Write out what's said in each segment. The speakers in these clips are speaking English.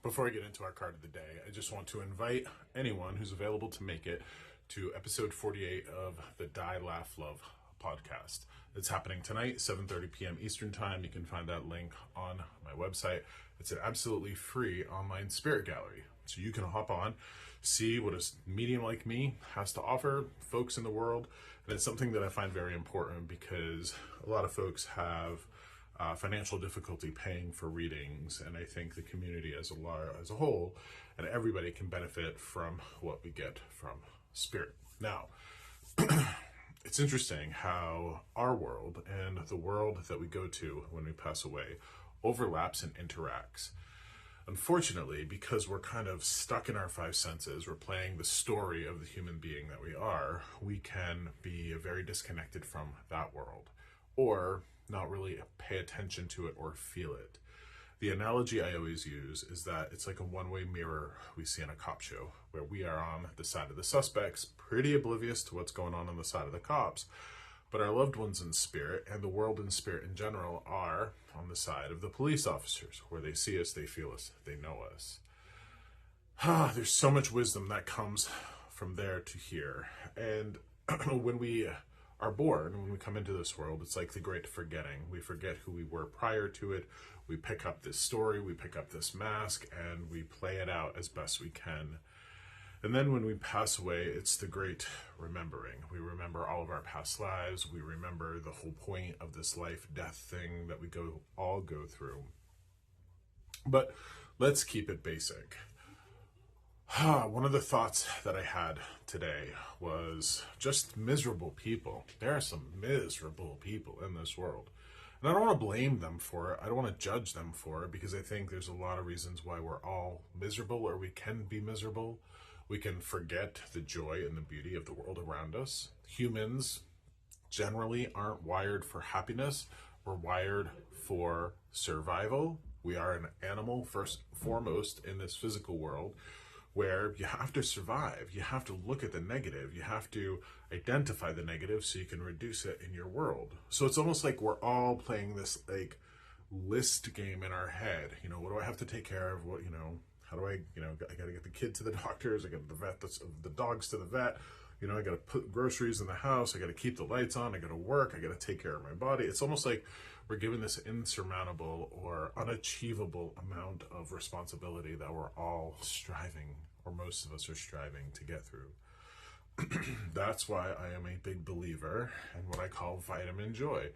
Before I get into our card of the day, I just want to invite anyone who's available to make it to episode 48 of the Die, Laugh, Love podcast. It's happening tonight, 7:30 p.m. Eastern Time. You can find that link on my website. It's an absolutely free online spirit gallery. So you can hop on, see what a medium like me has to offer folks in the world. And it's something that I find very important because a lot of folks have financial difficulty paying for readings, and I think the community as a whole and everybody can benefit from what we get from spirit. Now, it's interesting how our world and the world that we go to when we pass away overlaps and interacts. Unfortunately, because we're kind of stuck in our five senses, we're playing the story of the human being that we can be very disconnected from that world, or not really pay attention to it or feel it. The analogy I always use is that it's like a one-way mirror we see in a cop show, where we are on the side of the suspects, pretty oblivious to what's going on the side of the cops, but our loved ones in spirit and the world in spirit in general are on the side of the police officers, where they see us, they feel us, they know us. There's so much wisdom that comes from there to here. And when we are born, when we come into this world, it's like the great forgetting. We forget who we were prior to it. We pick up this story, we pick up this mask, and we play it out as best we can. And then when we pass away, it's the great remembering. We remember all of our past lives. We remember the whole point of this life-death thing that we all go through. But let's keep it basic. One of the thoughts that I had today was just miserable people. There are some miserable people in this world. And I don't want to blame them for it. I don't want to judge them for it, because I think there's a lot of reasons why we're all miserable, or we can be miserable. We can forget the joy and the beauty of the world around us. Humans generally aren't wired for happiness. We're wired for survival. We are an animal first and foremost in this physical world, where you have to survive. You have to look at the negative. You have to identify the negative so you can reduce it in your world. So it's almost like we're all playing this like list game in our head. What do I have to take care of? How do I got to get the kid to the doctors. I got the dogs to the vet. I got to put groceries in the house. I got to keep the lights on. I got to work. I got to take care of my body. It's almost like we're given this insurmountable or unachievable amount of responsibility that we're all striving, or most of us are striving to get through. That's why I am a big believer in what I call vitamin joy,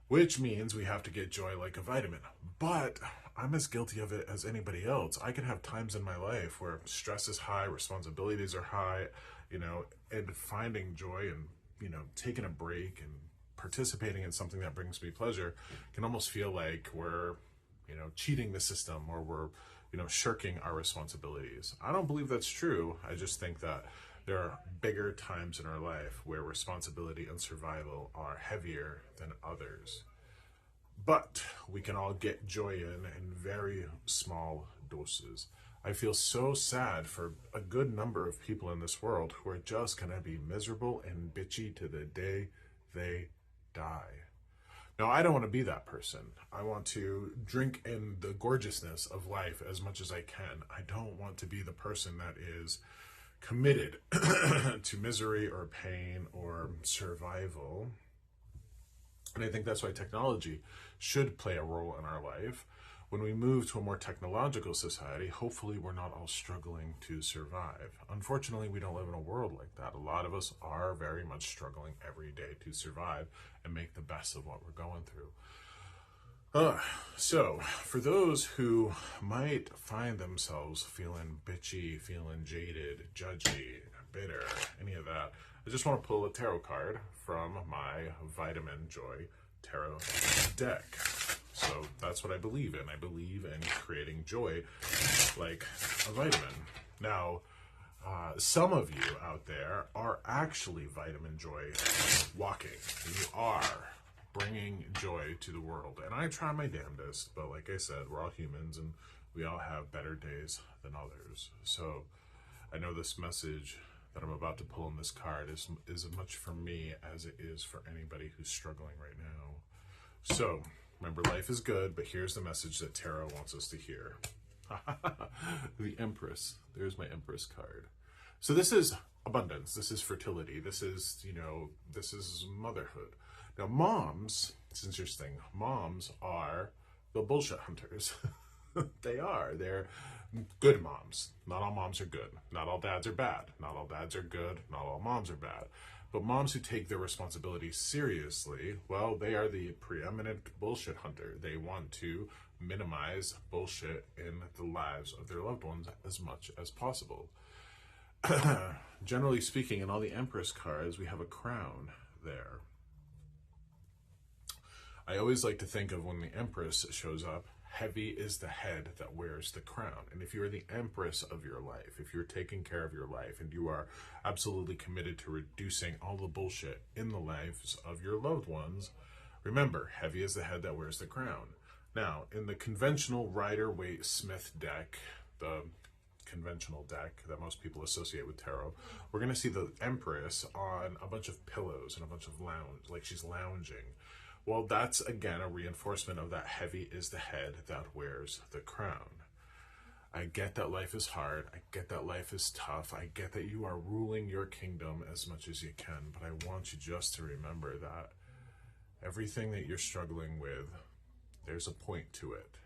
which means we have to get joy like a vitamin. But I'm as guilty of it as anybody else. I can have times in my life where stress is high, responsibilities are high, and finding joy and, taking a break and participating in something that brings me pleasure can almost feel like we're, cheating the system, or we're, shirking our responsibilities. I don't believe that's true. I just think that there are bigger times in our life where responsibility and survival are heavier than others. But we can all get joy in very small doses. I feel so sad for a good number of people in this world who are just going to be miserable and bitchy to the day they die. Now, I don't want to be that person. I want to drink in the gorgeousness of life as much as I can. I don't want to be the person that is committed to misery or pain or survival. And I think that's why technology should play a role in our life. When we move to a more technological society, hopefully we're not all struggling to survive. Unfortunately, we don't live in a world like that. A lot of us are very much struggling every day to survive and make the best of what we're going through. So, for those who might find themselves feeling bitchy, feeling jaded, judgy, bitter, any of that, I just want to pull a tarot card from my Vitamin Joy tarot deck. So that's what I believe in. I believe in creating joy like a vitamin. Now, some of you out there are actually vitamin joy walking. You are bringing joy to the world. And I try my damnedest, but like I said, we're all humans and we all have better days than others. So I know this message that I'm about to pull on this card is as much for me as it is for anybody who's struggling right now. So remember, life is good, but here's the message that tarot wants us to hear. The Empress. There's my Empress card. So this is abundance. This is fertility. This is, this is motherhood. Now, moms, it's interesting. Moms are the bullshit hunters. They are. They're good moms. Not all moms are good. Not all dads are bad. Not all dads are good. Not all moms are bad. But moms who take their responsibility seriously, well, they are the preeminent bullshit hunter. They want to minimize bullshit in the lives of their loved ones as much as possible. Generally speaking, in all the Empress cards, we have a crown there. I always like to think of when the Empress shows up, heavy is the head that wears the crown. And if you're the Empress of your life, if you're taking care of your life and you are absolutely committed to reducing all the bullshit in the lives of your loved ones, remember, heavy is the head that wears the crown. Now, in the conventional Rider-Waite-Smith deck, the conventional deck that most people associate with tarot, we're going to see the Empress on a bunch of pillows and a bunch of lounge, like she's lounging. Well, that's again a reinforcement of that heavy is the head that wears the crown. I get that life is hard. I get that life is tough. I get that you are ruling your kingdom as much as you can, but I want you just to remember that everything that you're struggling with, there's a point to it.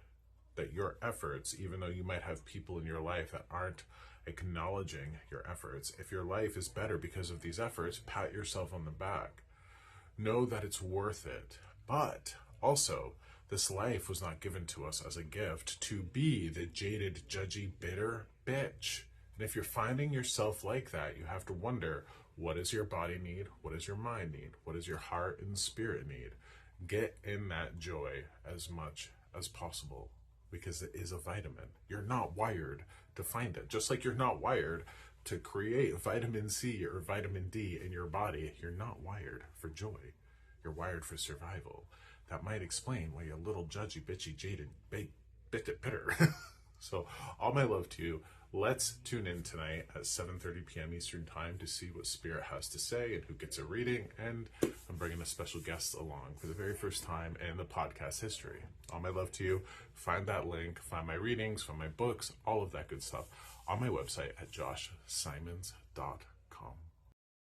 That your efforts, even though you might have people in your life that aren't acknowledging your efforts, if your life is better because of these efforts, pat yourself on the back. Know that it's worth it. But also, this life was not given to us as a gift to be the jaded, judgy, bitter bitch. And if you're finding yourself like that, you have to wonder, what does your body need? What does your mind need? What does your heart and spirit need? Get in that joy as much as possible, because it is a vitamin. You're not wired to find it. Just like you're not wired to create vitamin C or vitamin D in your body, you're not wired for joy. You're wired for survival. That might explain why you're a little judgy, bitchy, jaded, bitter. So all my love to you. Let's tune in tonight at 7:30 p.m. Eastern Time to see what Spirit has to say and who gets a reading. And I'm bringing a special guest along for the very first time in the podcast history. All my love to you. Find that link, find my readings, find my books, all of that good stuff on my website at joshsimons.com.